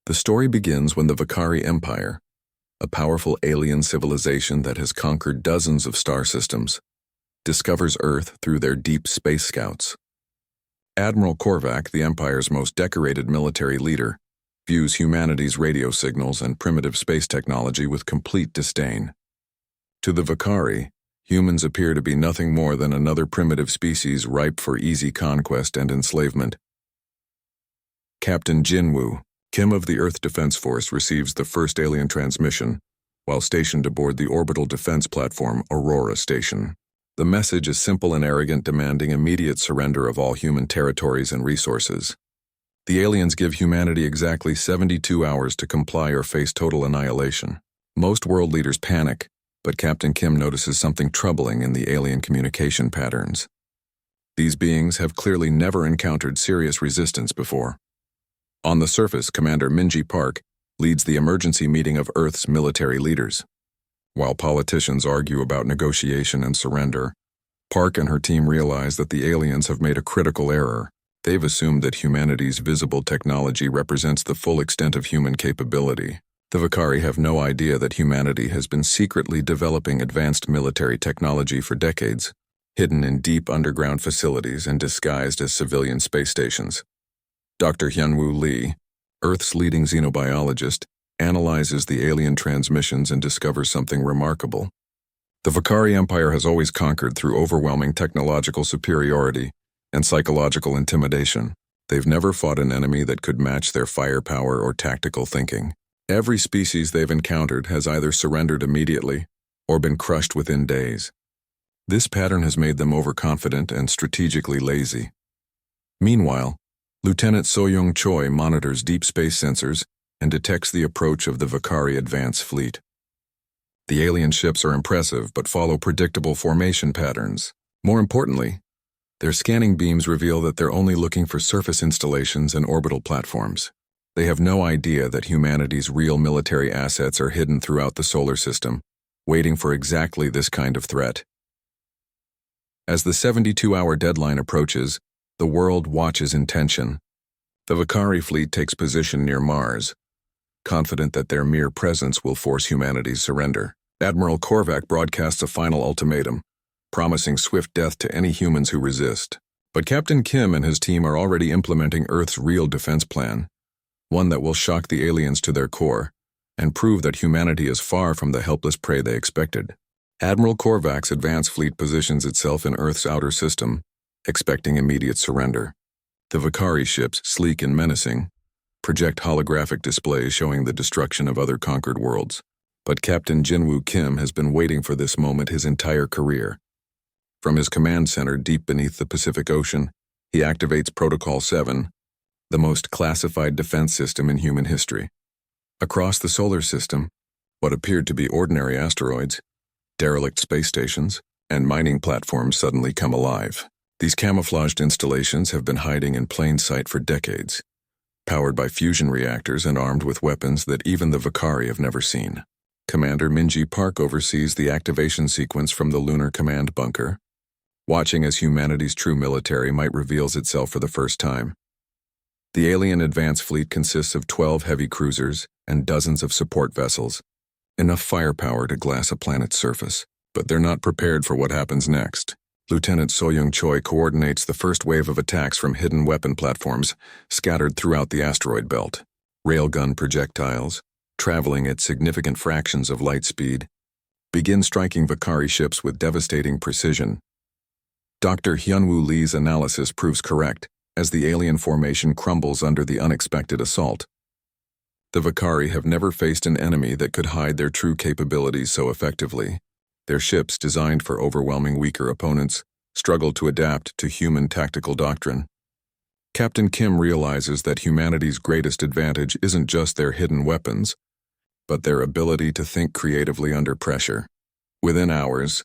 The story begins when the Vakari Empire, a powerful alien civilization that has conquered dozens of star systems, discovers Earth through their deep space scouts. Admiral Korvac, the Empire's most decorated military leader, views humanity's radio signals and primitive space technology with complete disdain. To the Vakari, humans appear to be nothing more than another primitive species ripe for easy conquest and enslavement. Captain Jinwoo Kim of the Earth Defense Force receives the first alien transmission while stationed aboard the orbital defense platform Aurora Station. The message is simple and arrogant, demanding immediate surrender of all human territories and resources. The aliens give humanity exactly 72 hours to comply or face total annihilation. Most world leaders panic, but Captain Kim notices something troubling in the alien communication patterns. These beings have clearly never encountered serious resistance before. On the surface, Commander Minji Park leads the emergency meeting of Earth's military leaders. While politicians argue about negotiation and surrender, Park and her team realize that the aliens have made a critical error. They've assumed that humanity's visible technology represents the full extent of human capability. The Vakari have no idea that humanity has been secretly developing advanced military technology for decades, hidden in deep underground facilities and disguised as civilian space stations. Dr. Hyunwoo Lee, Earth's leading xenobiologist, analyzes the alien transmissions and discovers something remarkable. The Vakari Empire has always conquered through overwhelming technological superiority and psychological intimidation. They've never fought an enemy that could match their firepower or tactical thinking. Every species they've encountered has either surrendered immediately or been crushed within days. This pattern has made them overconfident and strategically lazy. Meanwhile, Lieutenant So-young Choi monitors deep space sensors and detects the approach of the Vakari advance fleet. The alien ships are impressive but follow predictable formation patterns. More importantly, their scanning beams reveal that they're only looking for surface installations and orbital platforms. They have no idea that humanity's real military assets are hidden throughout the solar system, waiting for exactly this kind of threat. As the 72-hour deadline approaches, the world watches in tension. The Vakari fleet takes position near Mars, confident that their mere presence will force humanity's surrender. Admiral Korvac broadcasts a final ultimatum, promising swift death to any humans who resist. But Captain Kim and his team are already implementing Earth's real defense plan, one that will shock the aliens to their core and prove that humanity is far from the helpless prey they expected. Admiral Korvac's advance fleet positions itself in Earth's outer system, expecting immediate surrender. The Vakari ships, sleek and menacing, project holographic displays showing the destruction of other conquered worlds. But Captain Jinwoo Kim has been waiting for this moment his entire career. From his command center deep beneath the Pacific Ocean, he activates Protocol 7, the most classified defense system in human history. Across the solar system, what appeared to be ordinary asteroids, derelict space stations, and mining platforms suddenly come alive. These camouflaged installations have been hiding in plain sight for decades, powered by fusion reactors and armed with weapons that even the Vakari have never seen. Commander Minji Park oversees the activation sequence from the Lunar Command Bunker, watching as humanity's true military might reveals itself for the first time. The alien advance fleet consists of 12 heavy cruisers and dozens of support vessels, enough firepower to glass a planet's surface. But they're not prepared for what happens next. Lieutenant So-young Choi coordinates the first wave of attacks from hidden weapon platforms scattered throughout the asteroid belt. Railgun projectiles, traveling at significant fractions of light speed, begin striking Vakari ships with devastating precision. Dr. Hyunwoo Lee's analysis proves correct as the alien formation crumbles under the unexpected assault. The Vakari have never faced an enemy that could hide their true capabilities so effectively. Their ships, designed for overwhelming weaker opponents, struggle to adapt to human tactical doctrine. Captain Kim realizes that humanity's greatest advantage isn't just their hidden weapons, but their ability to think creatively under pressure. Within hours,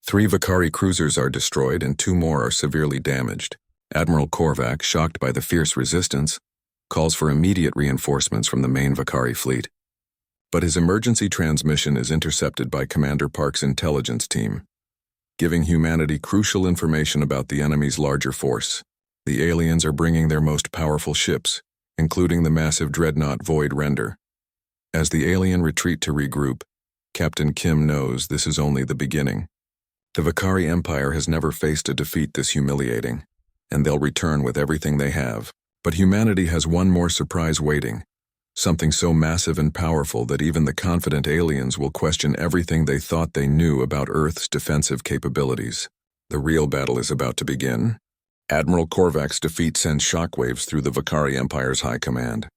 3 Vakari cruisers are destroyed and 2 more are severely damaged. Admiral Korvac, shocked by the fierce resistance, calls for immediate reinforcements from the main Vakari fleet. But his emergency transmission is intercepted by Commander Park's intelligence team, giving humanity crucial information about the enemy's larger force. The aliens are bringing their most powerful ships, including the massive dreadnought Void Render. As the alien retreat to regroup, Captain Kim knows this is only the beginning. The Vakari Empire has never faced a defeat this humiliating, and they'll return with everything they have. But humanity has one more surprise waiting, something so massive and powerful that even the confident aliens will question everything they thought they knew about Earth's defensive capabilities. The real battle is about to begin. Admiral Korvac's defeat sends shockwaves through the Vakari Empire's high command.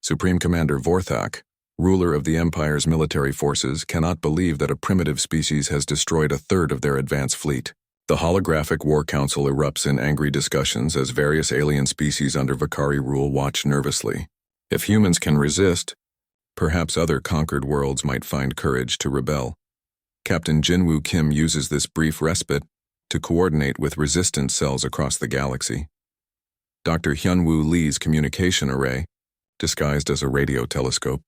Supreme Commander Vorthak, ruler of the Empire's military forces, cannot believe that a primitive species has destroyed a third of their advanced fleet. The holographic War Council erupts in angry discussions as various alien species under Vakari rule watch nervously. If humans can resist, perhaps other conquered worlds might find courage to rebel. Captain Jinwoo Kim uses this brief respite to coordinate with resistance cells across the galaxy. Dr. Hyunwoo Lee's communication array, disguised as a radio telescope,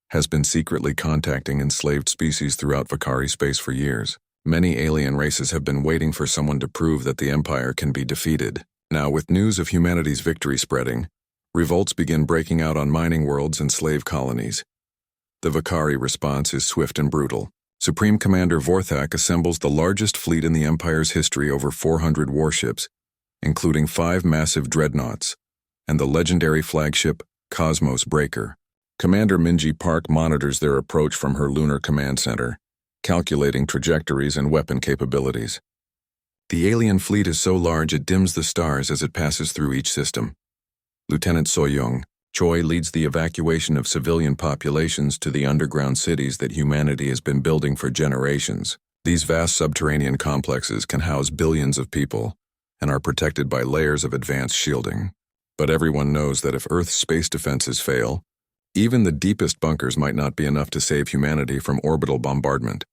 has been secretly contacting enslaved species throughout Vakari space for years. Many alien races have been waiting for someone to prove that the Empire can be defeated. Now, with news of humanity's victory spreading, revolts begin breaking out on mining worlds and slave colonies. The Vakari response is swift and brutal. Supreme Commander Vorthak assembles the largest fleet in the Empire's history, over 400 warships, including 5 massive dreadnoughts, and the legendary flagship Cosmos Breaker. Commander Minji Park monitors their approach from her lunar command center, calculating trajectories and weapon capabilities. The alien fleet is so large it dims the stars as it passes through each system. Lieutenant Soyoung Choi leads the evacuation of civilian populations to the underground cities that humanity has been building for generations. These vast subterranean complexes can house billions of people and are protected by layers of advanced shielding. But everyone knows that if Earth's space defenses fail, even the deepest bunkers might not be enough to save humanity from orbital bombardment.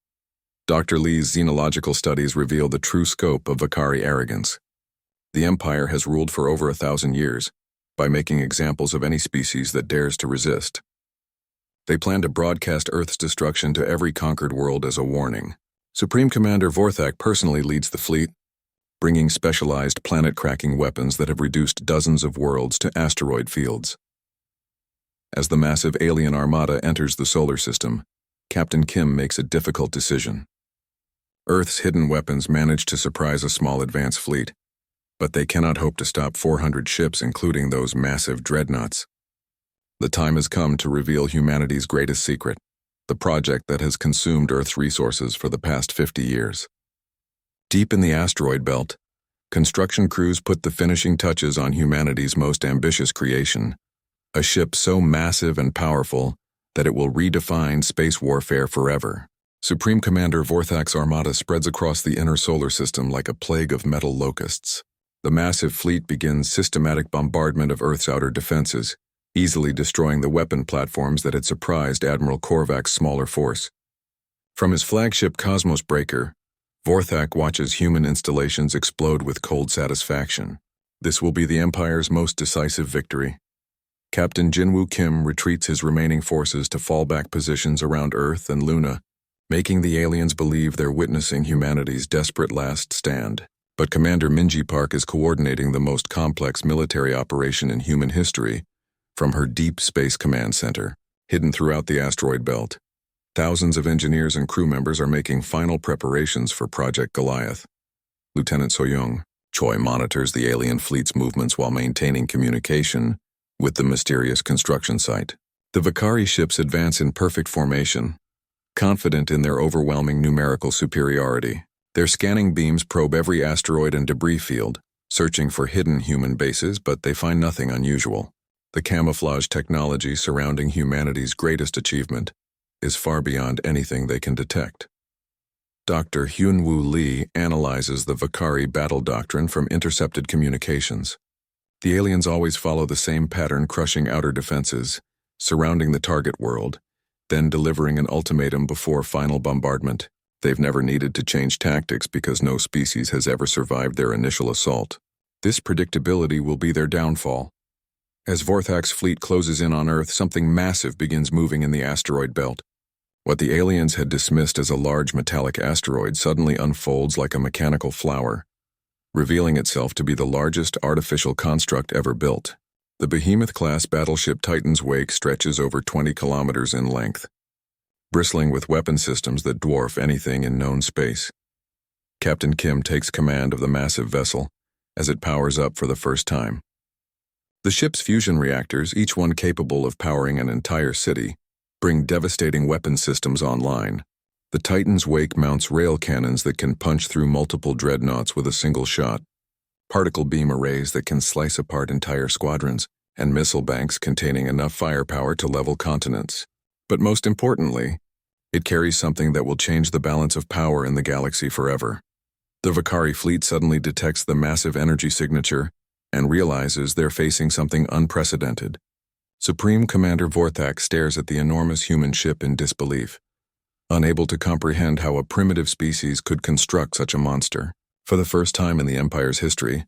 Dr. Lee's xenological studies reveal the true scope of Vakari arrogance. The Empire has ruled for over 1,000 years, by making examples of any species that dares to resist. They plan to broadcast Earth's destruction to every conquered world as a warning. Supreme Commander Vorthak personally leads the fleet, bringing specialized planet-cracking weapons that have reduced dozens of worlds to asteroid fields. As the massive alien armada enters the solar system, Captain Kim makes a difficult decision. Earth's hidden weapons manage to surprise a small advance fleet, but they cannot hope to stop 400 ships, including those massive dreadnoughts. The time has come to reveal humanity's greatest secret, the project that has consumed Earth's resources for the past 50 years. Deep in the asteroid belt, construction crews put the finishing touches on humanity's most ambitious creation, a ship so massive and powerful that it will redefine space warfare forever. Supreme Commander Vorthak's armada spreads across the inner solar system like a plague of metal locusts. The massive fleet begins systematic bombardment of Earth's outer defenses, easily destroying the weapon platforms that had surprised Admiral Korvac's smaller force. From his flagship Cosmos Breaker, Vorthak watches human installations explode with cold satisfaction. This will be the Empire's most decisive victory. Captain Jinwoo Kim retreats his remaining forces to fallback positions around Earth and Luna, making the aliens believe they're witnessing humanity's desperate last stand. But Commander Minji Park is coordinating the most complex military operation in human history from her deep space command center, hidden throughout the asteroid belt. Thousands of engineers and crew members are making final preparations for Project Goliath. Lieutenant Soyoung Choi monitors the alien fleet's movements while maintaining communication with the mysterious construction site. The Vakari ships advance in perfect formation, confident in their overwhelming numerical superiority. Their scanning beams probe every asteroid and debris field, searching for hidden human bases, but they find nothing unusual. The camouflage technology surrounding humanity's greatest achievement is far beyond anything they can detect. Dr. Hyunwoo Lee analyzes the Vakari battle doctrine from intercepted communications. The aliens always follow the same pattern, crushing outer defenses, surrounding the target world, then delivering an ultimatum before final bombardment. They've never needed to change tactics because no species has ever survived their initial assault. This predictability will be their downfall. As Vorthak's fleet closes in on Earth, something massive begins moving in the asteroid belt. What the aliens had dismissed as a large metallic asteroid suddenly unfolds like a mechanical flower, revealing itself to be the largest artificial construct ever built. The Behemoth-Class Battleship Titan's wake stretches over 20 kilometers in length, bristling with weapon systems that dwarf anything in known space. Captain Kim takes command of the massive vessel as it powers up for the first time. The ship's fusion reactors, each one capable of powering an entire city, bring devastating weapon systems online. The Titan's wake mounts rail cannons that can punch through multiple dreadnoughts with a single shot, particle beam arrays that can slice apart entire squadrons, and missile banks containing enough firepower to level continents. But most importantly, it carries something that will change the balance of power in the galaxy forever. The Vakari fleet suddenly detects the massive energy signature and realizes they're facing something unprecedented. Supreme Commander Vorthak stares at the enormous human ship in disbelief, unable to comprehend how a primitive species could construct such a monster. For the first time in the Empire's history,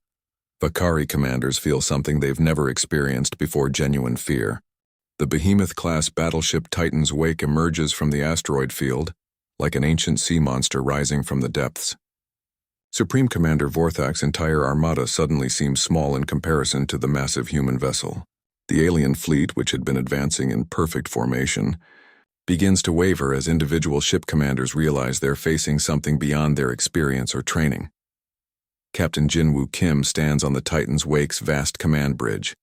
Vakari commanders feel something they've never experienced before: genuine fear. The Behemoth-Class Battleship Titan's wake emerges from the asteroid field like an ancient sea monster rising from the depths. Supreme Commander Vorthak's entire armada suddenly seems small in comparison to the massive human vessel. The alien fleet, which had been advancing in perfect formation, begins to waver as individual ship commanders realize they're facing something beyond their experience or training. Captain Jinwoo Kim stands on the Titan's wake's vast command bridge,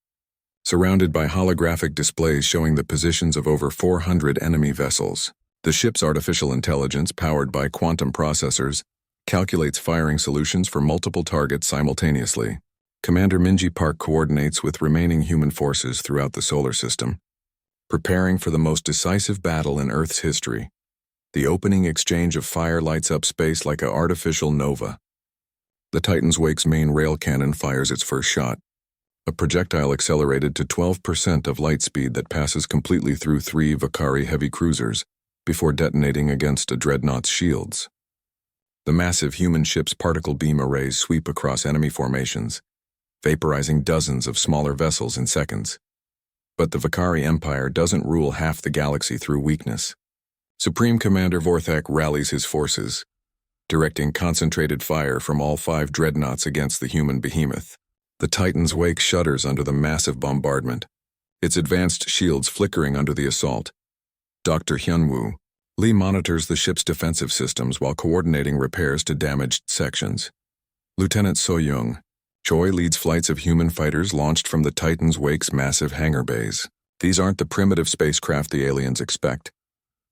surrounded by holographic displays showing the positions of over 400 enemy vessels. The ship's artificial intelligence, powered by quantum processors, calculates firing solutions for multiple targets simultaneously. Commander Minji Park coordinates with remaining human forces throughout the solar system, preparing for the most decisive battle in Earth's history. The opening exchange of fire lights up space like an artificial nova. The Titan's wake's main rail cannon fires its first shot, a projectile accelerated to 12% of light speed that passes completely through 3 Vakari heavy cruisers before detonating against a dreadnought's shields. The massive human ship's particle beam arrays sweep across enemy formations, vaporizing dozens of smaller vessels in seconds. But the Vakari Empire doesn't rule half the galaxy through weakness. Supreme Commander Vorthak rallies his forces, directing concentrated fire from all 5 dreadnoughts against the human behemoth. The Titan's wake shudders under the massive bombardment, its advanced shields flickering under the assault. Dr. Hyunwoo Lee monitors the ship's defensive systems while coordinating repairs to damaged sections. Lieutenant So-young Choi leads flights of human fighters launched from the Titan's wake's massive hangar bays. These aren't the primitive spacecraft the aliens expect,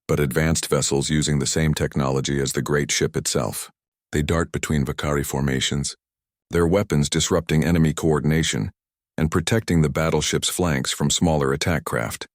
but advanced vessels using the same technology as the great ship itself. They dart between Vakari formations, their weapons disrupting enemy coordination and protecting the battleship's flanks from smaller attack craft.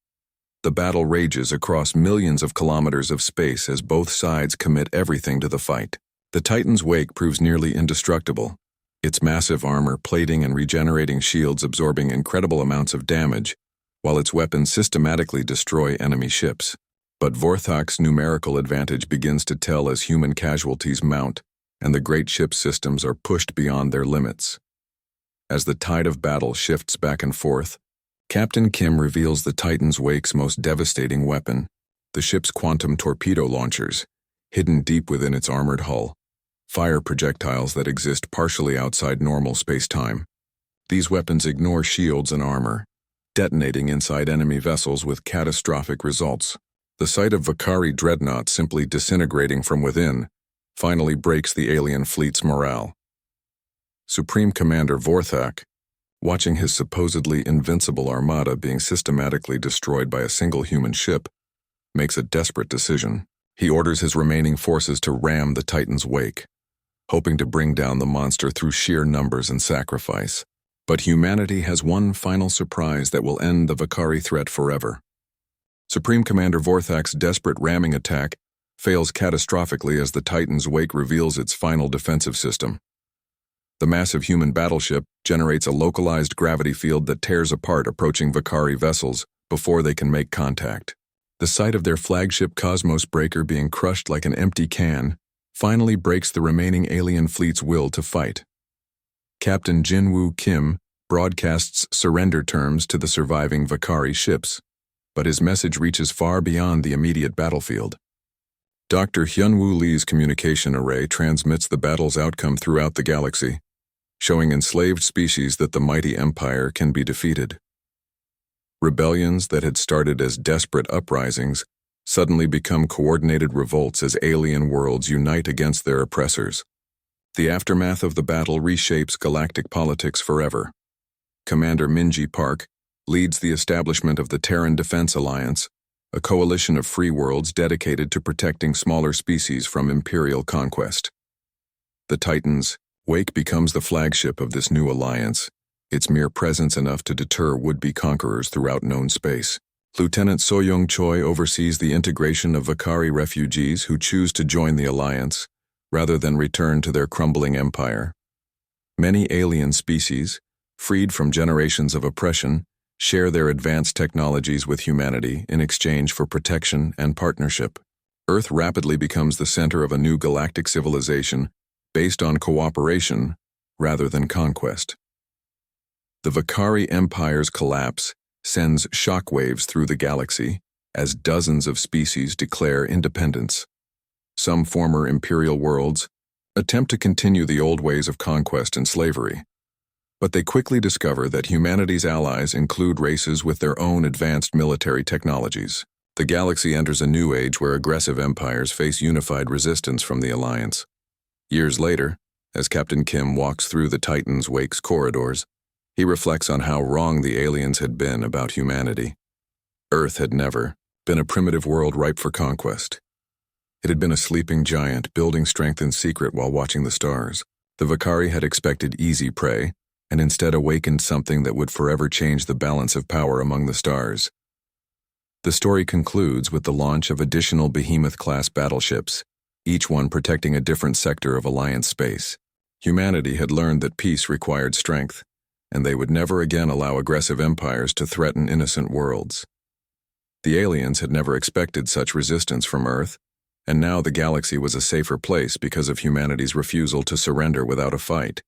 The battle rages across millions of kilometers of space as both sides commit everything to the fight. The Titan's wake proves nearly indestructible, its massive armor, plating, and regenerating shields absorbing incredible amounts of damage, while its weapons systematically destroy enemy ships. But Vorthak's numerical advantage begins to tell as human casualties mount, and the great ship systems are pushed beyond their limits. As the tide of battle shifts back and forth, Captain Kim reveals the Titan's wake's most devastating weapon, the ship's quantum torpedo launchers, hidden deep within its armored hull, fire projectiles that exist partially outside normal space-time. These weapons ignore shields and armor, detonating inside enemy vessels with catastrophic results. The sight of Vakari dreadnoughts simply disintegrating from within finally breaks the alien fleet's morale. Supreme Commander Vorthak, watching his supposedly invincible armada being systematically destroyed by a single human ship, makes a desperate decision. He orders his remaining forces to ram the Titan's wake, hoping to bring down the monster through sheer numbers and sacrifice. But humanity has one final surprise that will end the Vakari threat forever. Supreme Commander Vorthak's desperate ramming attack fails catastrophically as the Titan's wake reveals its final defensive system. The massive human battleship generates a localized gravity field that tears apart approaching Vakari vessels before they can make contact. The sight of their flagship Cosmos breaker being crushed like an empty can finally breaks the remaining alien fleet's will to fight. Captain Jinwoo Kim broadcasts surrender terms to the surviving Vakari ships, but his message reaches far beyond the immediate battlefield. Dr. Hyunwoo Lee's communication array transmits the battle's outcome throughout the galaxy, showing enslaved species that the mighty empire can be defeated. Rebellions that had started as desperate uprisings suddenly become coordinated revolts as alien worlds unite against their oppressors. The aftermath of the battle reshapes galactic politics forever. Commander Minji Park leads the establishment of the Terran Defense Alliance, a coalition of free worlds dedicated to protecting smaller species from Imperial conquest. The Titan's wake becomes the flagship of this new alliance, its mere presence enough to deter would-be conquerors throughout known space. Lieutenant Soyoung Choi oversees the integration of Vakari refugees who choose to join the alliance, rather than return to their crumbling empire. Many alien species, freed from generations of oppression, share their advanced technologies with humanity in exchange for protection and partnership. Earth rapidly becomes the center of a new galactic civilization based on cooperation rather than conquest. The Vakari Empire's collapse sends shockwaves through the galaxy as dozens of species declare independence. Some former imperial worlds attempt to continue the old ways of conquest and slavery, but they quickly discover that humanity's allies include races with their own advanced military technologies. The galaxy enters a new age where aggressive empires face unified resistance from the Alliance. Years later, as Captain Kim walks through the Titan's Wake's corridors, he reflects on how wrong the aliens had been about humanity. Earth had never been a primitive world ripe for conquest. It had been a sleeping giant, building strength in secret while watching the stars. The Vakari had expected easy prey, and instead awakened something that would forever change the balance of power among the stars. The story concludes with the launch of additional Behemoth-Class battleships, each one protecting a different sector of Alliance space. Humanity had learned that peace required strength, and they would never again allow aggressive empires to threaten innocent worlds. The aliens had never expected such resistance from Earth, and now the galaxy was a safer place because of humanity's refusal to surrender without a fight.